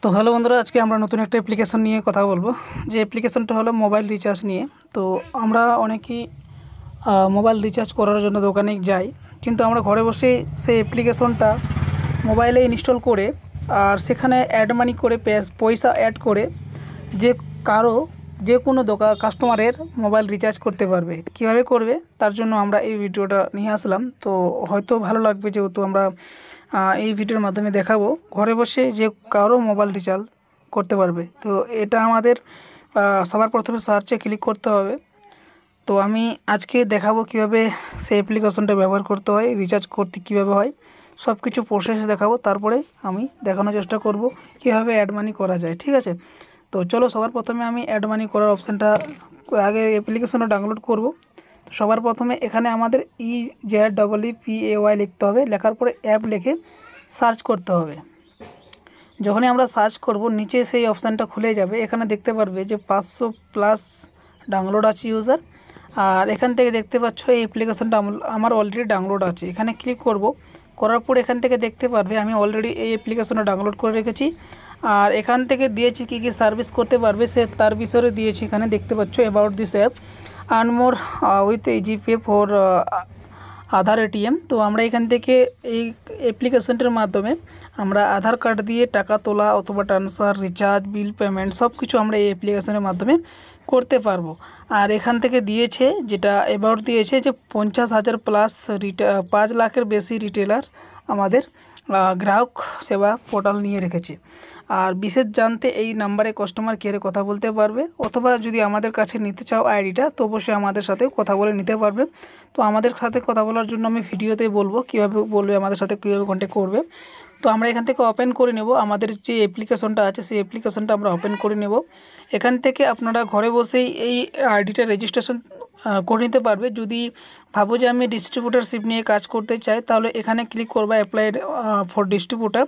তো হ্যালো বন্ধুরা, আজকে আমরা নতুন একটা অ্যাপ্লিকেশন নিয়ে কথা বলবো। যে অ্যাপ্লিকেশনটা হলো মোবাইল রিচার্জ নিয়ে। তো আমরা অনেকেই মোবাইল রিচার্জ করার জন্য দোকানে যাই, কিন্তু আমরা ঘরে বসে সেই অ্যাপ্লিকেশনটা মোবাইলে ইনস্টল করে আর সেখানে অ্যাড মানি করে পয়সা অ্যাড করে যে কারো যে কোনো কাস্টমারের মোবাইল রিচার্জ করতে পারবে। কিভাবে করবে তার জন্য আমরা এই ভিডিওটা নিয়ে আসলাম। তো হয়তো ভালো লাগবে, যেহেতু আমরা এই ভিডিওর মাধ্যমে দেখাবো ঘরে বসে যে কারো মোবাইল রিচার্জ করতে পারবে। তো এটা আমাদের সবার প্রথমে সার্চে ক্লিক করতে হবে। তো আমি আজকে দেখাবো কিভাবে সেই অ্যাপ্লিকেশনটা ব্যবহার করতে হয়, রিচার্জ করতে কিভাবে হয়, সব কিছু প্রসেস দেখাবো। তারপরে আমি দেখানোর চেষ্টা করব কিভাবে অ্যাড মানি করা যায়। ঠিক আছে, তো চলো সবার প্রথমে আমি অ্যাড মানি করার অপশানটা আগে অ্যাপ্লিকেশনটা ডাউনলোড করব। তো সবার প্রথমে এখানে আমাদের EZEEPAY লিখতে হবে। লেখার পরে অ্যাপ লিখে সার্চ করতে হবে। যখনই আমরা সার্চ করব নিচে সেই অপশানটা খুলে যাবে। এখানে দেখতে পারবে যে 500+ ডাউনলোড আছে ইউজার। আর এখান থেকে দেখতে পাচ্ছ এই অ্যাপ্লিকেশনটা আমার অলরেডি ডাউনলোড আছে। এখানে ক্লিক করব, করার পর এখান থেকে দেখতে পারবে আমি অলরেডি এই অ্যাপ্লিকেশনটা ডাউনলোড করে রেখেছি। আর এখান থেকে দিয়েছি কী কী সার্ভিস করতে পারবে সে তার বিষয়ে দিয়েছি। এখানে দেখতে পাচ্ছ about this app, earn more with GPay for Aadhaar ATM। তো আমরা এখান থেকে এই অ্যাপ্লিকেশনটার মাধ্যমে আমরা আধার কার্ড দিয়ে টাকা তোলা অথবা ট্রান্সফার, রিচার্জ, বিল পেমেন্ট সব কিছু আমরা এই অ্যাপ্লিকেশনের মাধ্যমে করতে পারবো। আর এখান থেকে দিয়েছে যেটা অ্যাবাউট দিয়েছে যে 50,000+ 5 লাখের বেশি রিটেলার আমাদের গ্রাহক সেবা পোর্টাল নিয়ে রেখেছে। আর বিশেষ জানতে এই নাম্বারে কাস্টমার কেয়ারে কথা বলতে পারবে, অথবা যদি আমাদের কাছে নিতে চাও আইডিটা তো অবশ্যই আমাদের সাথে কথা বলে নিতে পারবে। তো আমাদের সাথে কথা বলার জন্য আমি ভিডিওতে বলবো কীভাবে বলবে আমাদের সাথে, কীভাবে কন্ট্যাক্ট করবে। তো আমরা এখান থেকে ওপেন করে নেব আমাদের যে অ্যাপ্লিকেশনটা আছে সেই অ্যাপ্লিকেশনটা আমরা ওপেন করে নেব। এখান থেকে আপনারা ঘরে বসেই এই আইডিটা রেজিস্ট্রেশন করে নিতে পারবে। যদি ভাবো যে আমি ডিস্ট্রিবিউটারশিপ নিয়ে কাজ করতে চাই তাহলে এখানে ক্লিক করবে অ্যাপ্লাই ফর ডিস্ট্রিবিউটার।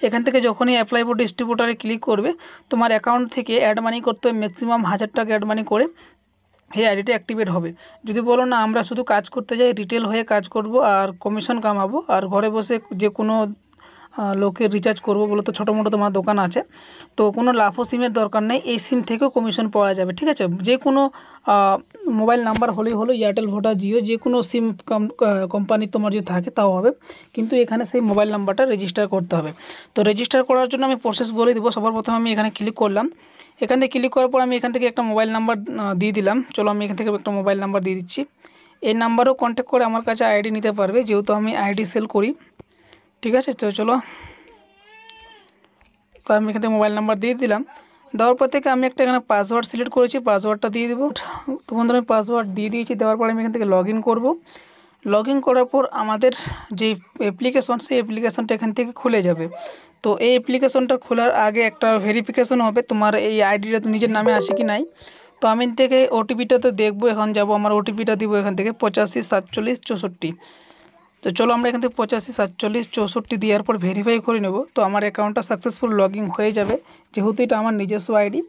এখান থেকে যখনই অ্যাপ্লাই ফর ডিস্ট্রিবিউটারে ক্লিক করবে তোমার অ্যাকাউন্ট থেকে অ্যাড মানি করতে হবে ম্যাক্সিমাম 1000 টাকা অ্যাড মানি করে এই আইডিটা অ্যাক্টিভেট হবে। যদি বলো না আমরা শুধু কাজ করতে যাই, রিটেল হয়ে কাজ করব আর কমিশন কামাবো আর ঘরে বসে যে কোনো লোকের রিচার্জ করবো বলে, তো ছোটো মোটো তোমার দোকান আছে, তো কোনো লাফো সিমের দরকার নেই, এই সিম থেকেও কমিশন পাওয়া যাবে। ঠিক আছে, যে কোনো মোবাইল নাম্বার হলেই হলো, এয়ারটেল, ভোডা, জিও, যে কোনো সিম কোম্পানি তোমার যদি থাকে তাও হবে, কিন্তু এখানে সেই মোবাইল নাম্বারটা রেজিস্টার করতে হবে। তো রেজিস্টার করার জন্য আমি প্রসেস বলে দেবো। সবার প্রথমে আমি এখানে ক্লিক করলাম। এখান থেকে ক্লিক করার পর আমি এখান থেকে একটা মোবাইল নাম্বার দিয়ে দিলাম। চলো আমি এখান থেকে একটা মোবাইল নাম্বার দিয়ে দিচ্ছি। এই নাম্বারও কন্ট্যাক্ট করে আমার কাছে আইডি নিতে পারবে, যেহেতু আমি আইডি সেল করি। ঠিক আছে, তো চলো, তো আমি এখান থেকে মোবাইল নাম্বার দিয়ে দিলাম। দেওয়ার পর থেকে আমি একটা এখানে পাসওয়ার্ড সিলেক্ট করেছি, পাসওয়ার্ডটা দিয়ে দেবো। তো বন্ধুরা আমি পাসওয়ার্ড দিয়ে দিয়েছি। দেওয়ার পর আমি এখান থেকে লগ ইন করবো। লগ ইন করার পর আমাদের যে অ্যাপ্লিকেশন সেই অ্যাপ্লিকেশনটা এখান থেকে খুলে যাবে। তো এই অ্যাপ্লিকেশনটা খোলার আগে একটা ভেরিফিকেশন হবে তোমার এই আইডিটা তো নিজের নামে আসে কি নাই। তো আমি থেকে ওটিপিটা তো দেখবো, এখন যাবো আমার ওটিপিটা দিব এখান থেকে 85 47 64। তো চলো আমরা এখান থেকে 85 47 64 দেওয়ার পর ভেরিফাই করে নেব। তো আমার অ্যাকাউন্টটা সাকসেসফুল লগ ইন হয়ে যাবে, যেহেতু এটা আমার নিজস্ব আইডি।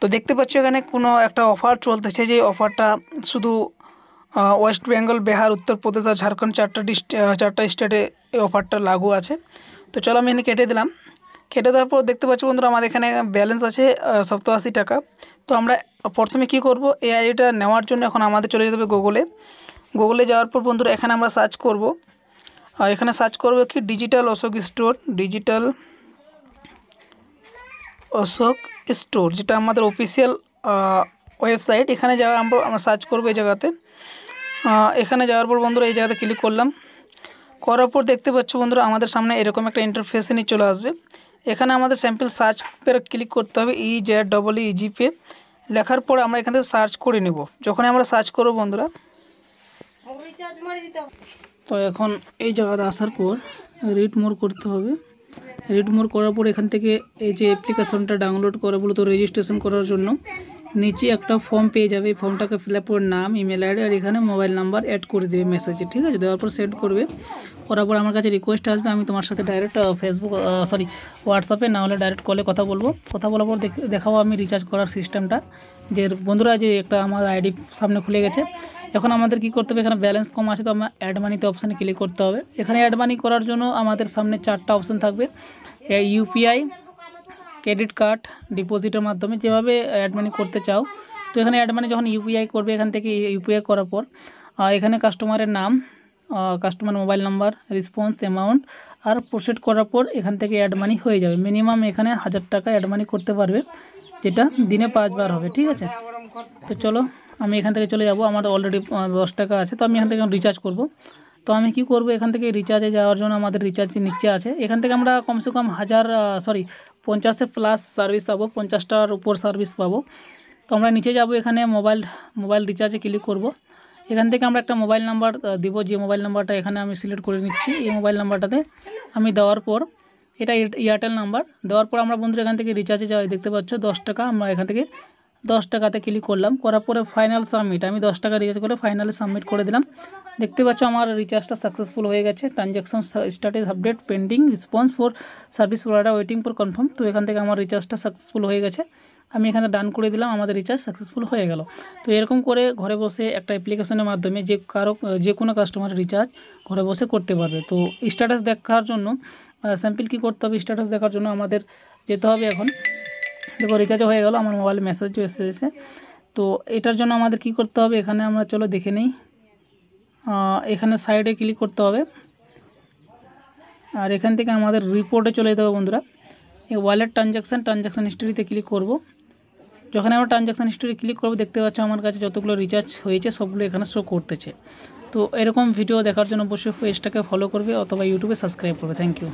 তো দেখতে পাচ্ছ এখানে কোনো একটা অফার চলতেছে, যে অফারটা শুধু ওয়েস্ট বেঙ্গল, বিহার, উত্তরপ্রদেশ আর ঝাড়খণ্ড চারটা স্টেটে এই অফারটা লাগু আছে। তো চলো আমি এখানে কেটে দিলাম। কেটে দেওয়ার পর দেখতে পাচ্ছ বন্ধুরা আমাদের এখানে ব্যালেন্স আছে 87 টাকা। তো আমরা প্রথমে কি করব, এই আইডিটা নেওয়ার জন্য এখন আমাদের চলে যেতে হবে গুগলে যাওয়ার পর বন্ধুরা এখানে আমরা সার্চ করব। এখানে সার্চ করব কি digital Ashok store, digital Ashok store, যেটা আমাদের অফিসিয়াল ওয়েবসাইট। এখানে যাওয়া আমরা সার্চ করবো এই জায়গাতে। এখানে যাওয়ার পর বন্ধুরা এই জায়গাতে ক্লিক করলাম। করার পর দেখতে পাচ্ছ বন্ধুরা আমাদের সামনে এরকম একটা ইন্টারফেসে নিয়ে চলে আসবে। এখানে আমাদের স্যাম্পল সার্চ পেয়ে ক্লিক করতে হবে, EZEEPAY লেখার পর আমরা এখান থেকে সার্চ করে নেব। যখন আমরা সার্চ করবো বন্ধুরা, তো এখন এই জায়গাতে আসার পর রিড মোর করতে হবে। রিড মোর করার পর এখান থেকে এই যে অ্যাপ্লিকেশনটা ডাউনলোড করা বলে, তো রেজিস্ট্রেশন করার জন্য নিচে একটা ফর্ম পেয়ে যাবে। এই ফর্মটাকে ফিল আপ করে নাম, ইমেল আইডি আর এখানে মোবাইল নাম্বার অ্যাড করে দেবে মেসেজে। ঠিক আছে, দেওয়ার পর সেন্ড করবে। করার পর আমার কাছে রিকোয়েস্ট আসবে, আমি তোমার সাথে ডাইরেক্ট হোয়াটসঅ্যাপে না হলে ডাইরেক্ট কলে কথা বলবো। কথা বলার পর দেখাবো আমি রিচার্জ করার সিস্টেমটা। যে বন্ধুরা যে একটা আমার আইডি সামনে খুলে গেছে। এখন আমাদের কি করতে হবে, এখানে ব্যালেন্স কম আছে তো আমরা অ্যাড মানিতে অপশানে ক্লিক করতে হবে। এখানে অ্যাড মানি করার জন্য আমাদের সামনে 4টা অপশান থাকবে, ইউপিআই, ক্রেডিট কার্ড, ডিপোজিটের মাধ্যমে যেভাবে অ্যাড মানি করতে চাও। তো এখানে অ্যাড মানি যখন ইউপিআই করবে, এখান থেকে ইউপিআই করার পর এখানে কাস্টমারের নাম, customer mobile number, response, amount আর প্রসিড করার পর এখান থেকে অ্যাড মানি হয়ে যাবে। মিনিমাম এখানে 1000 টাকা অ্যাড মানি করতে পারবে, যেটা দিনে 5 বার হবে। ঠিক আছে, তো চলো আমি এখান থেকে চলে যাব। আমার অলরেডি 10 টাকা আছে, তো আমি এখান থেকে রিচার্জ করব। তো আমি কি করব, এখান থেকে রিচার্জে যাওয়ার জন্য আমাদের রিচার্জ নিচে আছে, এখান থেকে আমরা কমসে কম 50-এর প্লাস সার্ভিস পাবো, 50টার উপর সার্ভিস পাবো। তো আমরা নিচে যাব, এখানে মোবাইল রিচার্জে ক্লিক করব। এখান থেকে আমরা একটা মোবাইল নাম্বার দিব, যে মোবাইল নাম্বারটা এখানে আমি সিলেক্ট করে নিচ্ছি। এই মোবাইল নাম্বারটাতে আমি দেওয়ার পর, এটা এয়ারটেল নাম্বার, দেওয়ার পর আমরা বন্ধুরা এখান থেকে রিচার্জে যাই, দেখতে পাচ্ছ 10 টাকা। আমরা এখান থেকে 10 টাকাতে ক্লিক করলাম, করার পরে ফাইনাল সাবমিট, আমি 10 টাকা রিচার্জ করে ফাইনালে সাবমিট করে দিলাম। দেখতে পাচ্ছ আমার রিচার্জটা সাকসেসফুল হয়ে গেছে। Transaction status update pending, response for service provider waiting for confirm. তো এখান থেকে আমার রিচার্জটা সাকসেসফুল হয়ে গেছে, আমি এখানে ডান করে দিলাম, আমাদের রিচার্জ সাকসেসফুল হয়ে গেল। তো এরকম করে ঘরে বসে একটা অ্যাপ্লিকেশনের মাধ্যমে যে কোনো কাস্টমার রিচার্জ ঘরে বসে করতে পারবে। তো স্ট্যাটাস দেখার জন্য স্যাম্পল কী করতে হবে, স্ট্যাটাস দেখার জন্য আমাদের যেতে হবে। এখন দেখো রিচার্জ হয়ে গেল, আমার মোবাইলে মেসেজও এসেছে। তো এটার জন্য আমাদের কি করতে হবে, এখানে আমরা চলো দেখে নিই। এখানে সাইডে ক্লিক করতে হবে, আর এখান থেকে আমাদের রিপোর্টে চলে যেতে হবে বন্ধুরা। এই ওয়ালেট ট্রানজ্যাকশান হিস্ট্রিতে ক্লিক করব। যখন আমরা ট্রানজ্যাকশান হিস্ট্রি ক্লিক করব, দেখতে পাচ্ছ আমার কাছে যতগুলো রিচার্জ হয়েছে সবগুলো এখানে শো করতেছে। তো এরকম ভিডিও দেখার জন্য অবশ্যই পেজটাকে ফলো করবে অথবা ইউটিউবে সাবস্ক্রাইব করবে। Thank you.